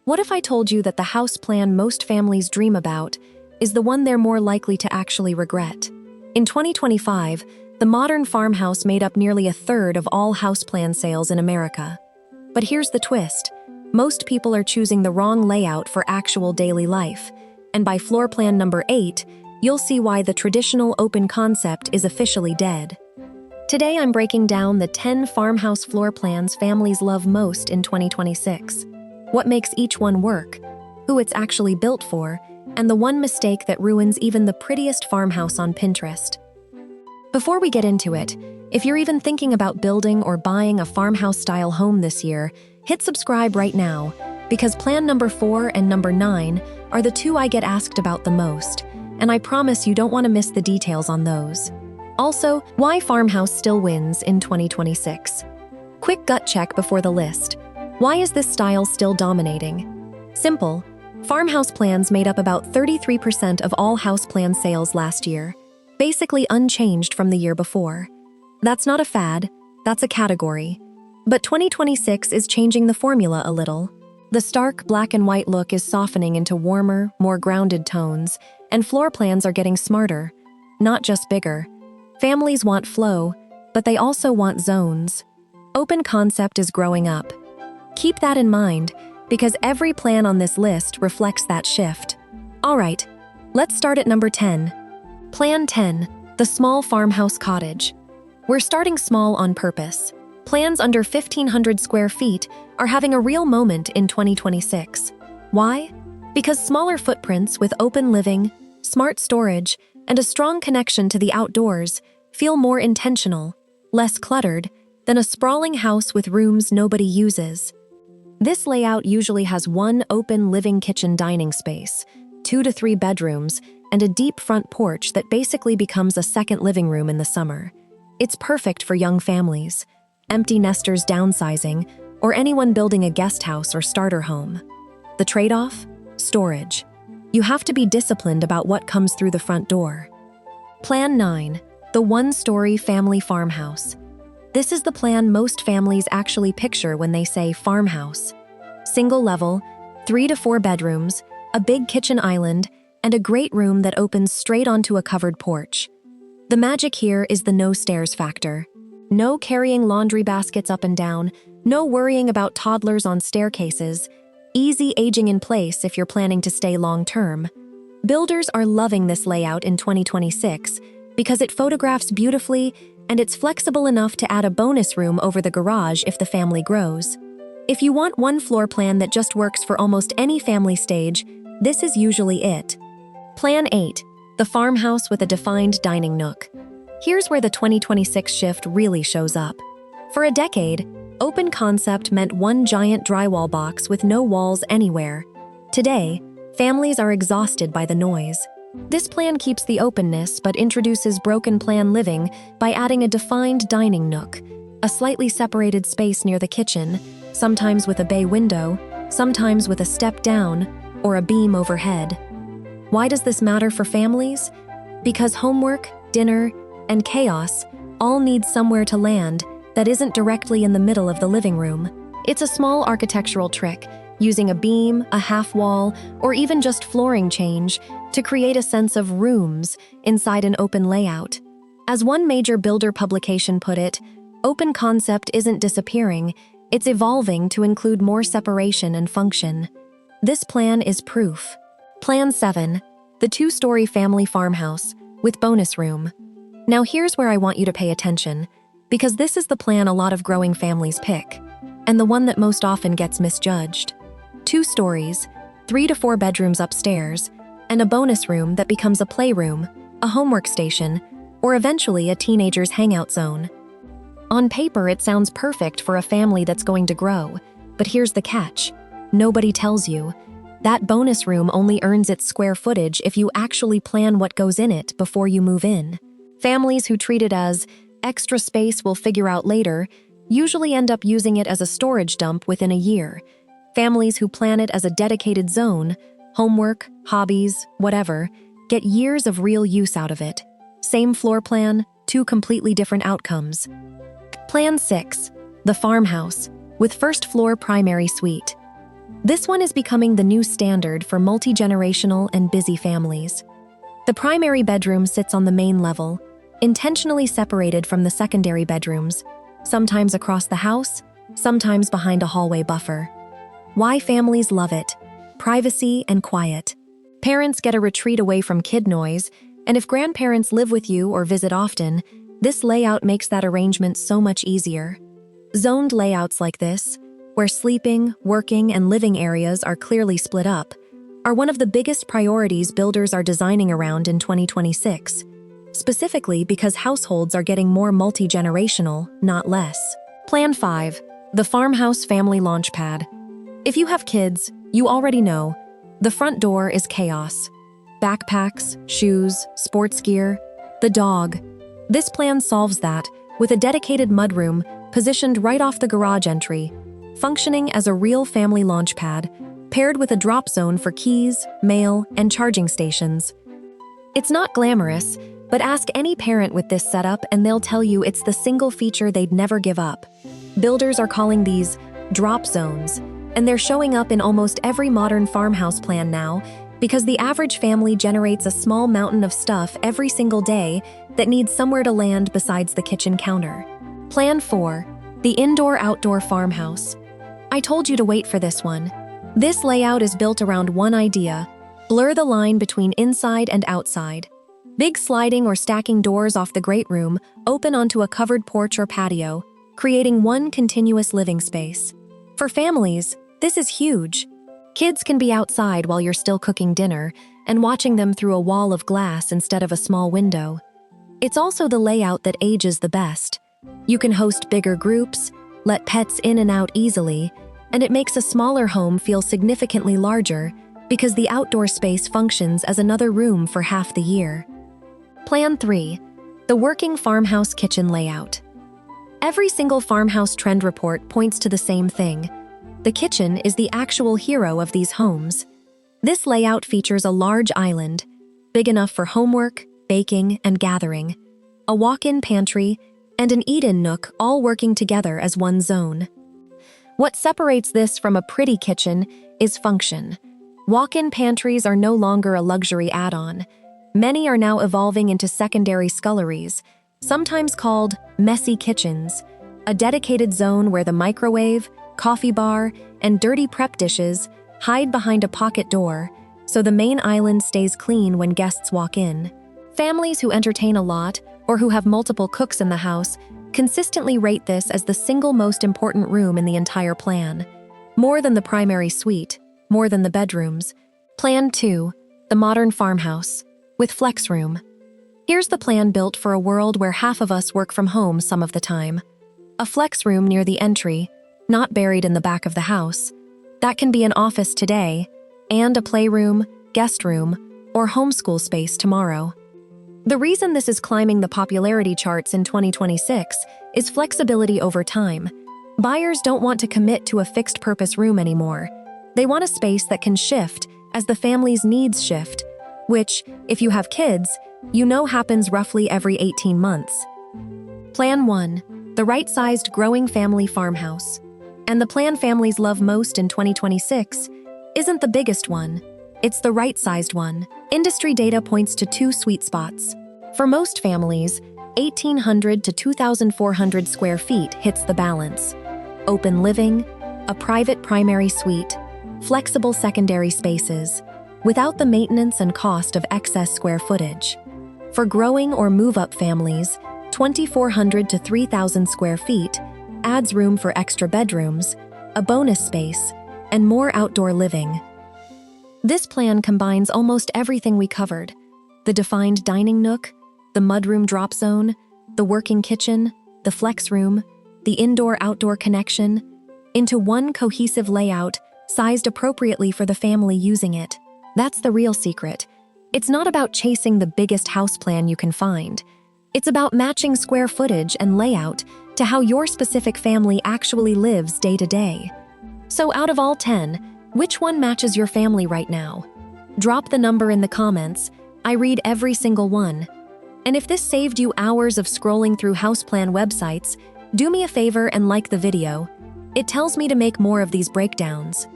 What if I told you that the house plan most families dream about is the one they're more likely to actually regret? In 2025, the modern farmhouse made up nearly a third of all house plan sales in America. But here's the twist. Most people are choosing the wrong layout for actual daily life, and by floor plan number 8, you'll see why the traditional open concept is officially dead. Today I'm breaking down the 10 farmhouse floor plans families love most in 2026. What makes each one work, who it's actually built for, and the one mistake that ruins even the prettiest farmhouse on Pinterest. Before we get into it, if you're even thinking about building or buying a farmhouse-style home this year, hit subscribe right now, because plan number 4 and number 9 are the two I get asked about the most, and I promise you don't want to miss the details on those. Also, why farmhouse still wins in 2026. Quick gut check before the list. Why is this style still dominating? Simple. Farmhouse plans made up about 33% of all house plan sales last year, basically unchanged from the year before. That's not a fad, that's a category. But 2026 is changing the formula a little. The stark black and white look is softening into warmer, more grounded tones, and floor plans are getting smarter, not just bigger. Families want flow, but they also want zones. Open concept is growing up. Keep that in mind, because every plan on this list reflects that shift. Alright, let's start at number 10. Plan 10, the small farmhouse cottage. We're starting small on purpose. Plans under 1,500 square feet are having a real moment in 2026. Why? Because smaller footprints with open living, smart storage, and a strong connection to the outdoors feel more intentional, less cluttered, than a sprawling house with rooms nobody uses. This layout usually has one open living kitchen dining space, 2 to 3 bedrooms, and a deep front porch that basically becomes a second living room in the summer. It's perfect for young families, empty nesters downsizing, or anyone building a guest house or starter home. The trade-off? Storage. You have to be disciplined about what comes through the front door. Plan 9, the one-story family farmhouse. This is the plan most families actually picture when they say farmhouse. Single level, 3 to 4 bedrooms, a big kitchen island, and a great room that opens straight onto a covered porch. The magic here is the no stairs factor. No carrying laundry baskets up and down, no worrying about toddlers on staircases, easy aging in place if you're planning to stay long-term. Builders are loving this layout in 2026 because it photographs beautifully and it's flexible enough to add a bonus room over the garage if the family grows. If you want one floor plan that just works for almost any family stage, this is usually it. Plan 8, the farmhouse with a defined dining nook. Here's where the 2026 shift really shows up. For a decade, open concept meant one giant drywall box with no walls anywhere. Today, families are exhausted by the noise. This plan keeps the openness but introduces broken plan living by adding a defined dining nook, a slightly separated space near the kitchen, sometimes with a bay window, sometimes with a step down, or a beam overhead. Why does this matter for families? Because homework, dinner, and chaos all need somewhere to land that isn't directly in the middle of the living room. It's a small architectural trick, using a beam, a half wall, or even just flooring change to create a sense of rooms inside an open layout. As one major builder publication put it, open concept isn't disappearing, it's evolving to include more separation and function. This plan is proof. Plan 7, the 2-story family farmhouse with bonus room. Now here's where I want you to pay attention, because this is the plan a lot of growing families pick, and the one that most often gets misjudged. 2 stories, 3 to 4 bedrooms upstairs, and a bonus room that becomes a playroom, a homework station, or eventually a teenager's hangout zone. On paper, it sounds perfect for a family that's going to grow, but here's the catch. Nobody tells you. That bonus room only earns its square footage if you actually plan what goes in it before you move in. Families who treat it as extra space we'll figure out later usually end up using it as a storage dump within a year. Families who plan it as a dedicated zone, homework, hobbies, whatever, get years of real use out of it. Same floor plan, 2 completely different outcomes. Plan 6, the farmhouse, with first floor primary suite. This one is becoming the new standard for multi-generational and busy families. The primary bedroom sits on the main level, intentionally separated from the secondary bedrooms, sometimes across the house, sometimes behind a hallway buffer. Why families love it? Privacy and quiet. Parents get a retreat away from kid noise, and if grandparents live with you or visit often, this layout makes that arrangement so much easier. Zoned layouts like this, where sleeping, working, and living areas are clearly split up, are one of the biggest priorities builders are designing around in 2026, specifically because households are getting more multi-generational, not less. Plan 5. The Farmhouse Family Launchpad. If you have kids, you already know, the front door is chaos. Backpacks, shoes, sports gear, the dog. This plan solves that with a dedicated mudroom positioned right off the garage entry, functioning as a real family launchpad, paired with a drop zone for keys, mail, and charging stations. It's not glamorous, but ask any parent with this setup and they'll tell you it's the single feature they'd never give up. Builders are calling these drop zones, and they're showing up in almost every modern farmhouse plan now because the average family generates a small mountain of stuff every single day that needs somewhere to land besides the kitchen counter. Plan 4. The Indoor-Outdoor Farmhouse. I told you to wait for this one. This layout is built around one idea: blur the line between inside and outside. Big sliding or stacking doors off the great room open onto a covered porch or patio, creating one continuous living space. For families, this is huge. Kids can be outside while you're still cooking dinner and watching them through a wall of glass instead of a small window. It's also the layout that ages the best. You can host bigger groups, let pets in and out easily, and it makes a smaller home feel significantly larger because the outdoor space functions as another room for half the year. Plan 3. The Working Farmhouse Kitchen Layout. Every single farmhouse trend report points to the same thing. The kitchen is the actual hero of these homes. This layout features a large island, big enough for homework, baking, and gathering, a walk-in pantry, and an eat-in nook all working together as one zone. What separates this from a pretty kitchen is function. Walk-in pantries are no longer a luxury add-on. Many are now evolving into secondary sculleries, sometimes called messy kitchens, a dedicated zone where the microwave, coffee bar, and dirty prep dishes hide behind a pocket door, so the main island stays clean when guests walk in. Families who entertain a lot or who have multiple cooks in the house consistently rate this as the single most important room in the entire plan. More than the primary suite, more than the bedrooms. Plan 2. The Modern Farmhouse, with flex room. Here's the plan built for a world where half of us work from home some of the time. A flex room near the entry, not buried in the back of the house. That can be an office today, and a playroom, guest room, or homeschool space tomorrow. The reason this is climbing the popularity charts in 2026 is flexibility over time. Buyers don't want to commit to a fixed-purpose room anymore. They want a space that can shift as the family's needs shift, which, if you have kids, you know happens roughly every 18 months. Plan 1. The right-sized growing family farmhouse. And the plan families love most in 2026 isn't the biggest one, it's the right-sized one. Industry data points to 2 sweet spots. For most families, 1,800 to 2,400 square feet hits the balance. Open living, a private primary suite, flexible secondary spaces, without the maintenance and cost of excess square footage. For growing or move-up families, 2,400 to 3,000 square feet adds room for extra bedrooms, a bonus space, and more outdoor living. This plan combines almost everything we covered: the defined dining nook, the mudroom drop zone, the working kitchen, the flex room, the indoor-outdoor connection, into one cohesive layout sized appropriately for the family using it. That's the real secret. It's not about chasing the biggest house plan you can find. It's about matching square footage and layout to how your specific family actually lives day to day. So out of all 10, which one matches your family right now? Drop the number in the comments. I read every single one. And if this saved you hours of scrolling through houseplan websites, do me a favor and like the video. It tells me to make more of these breakdowns.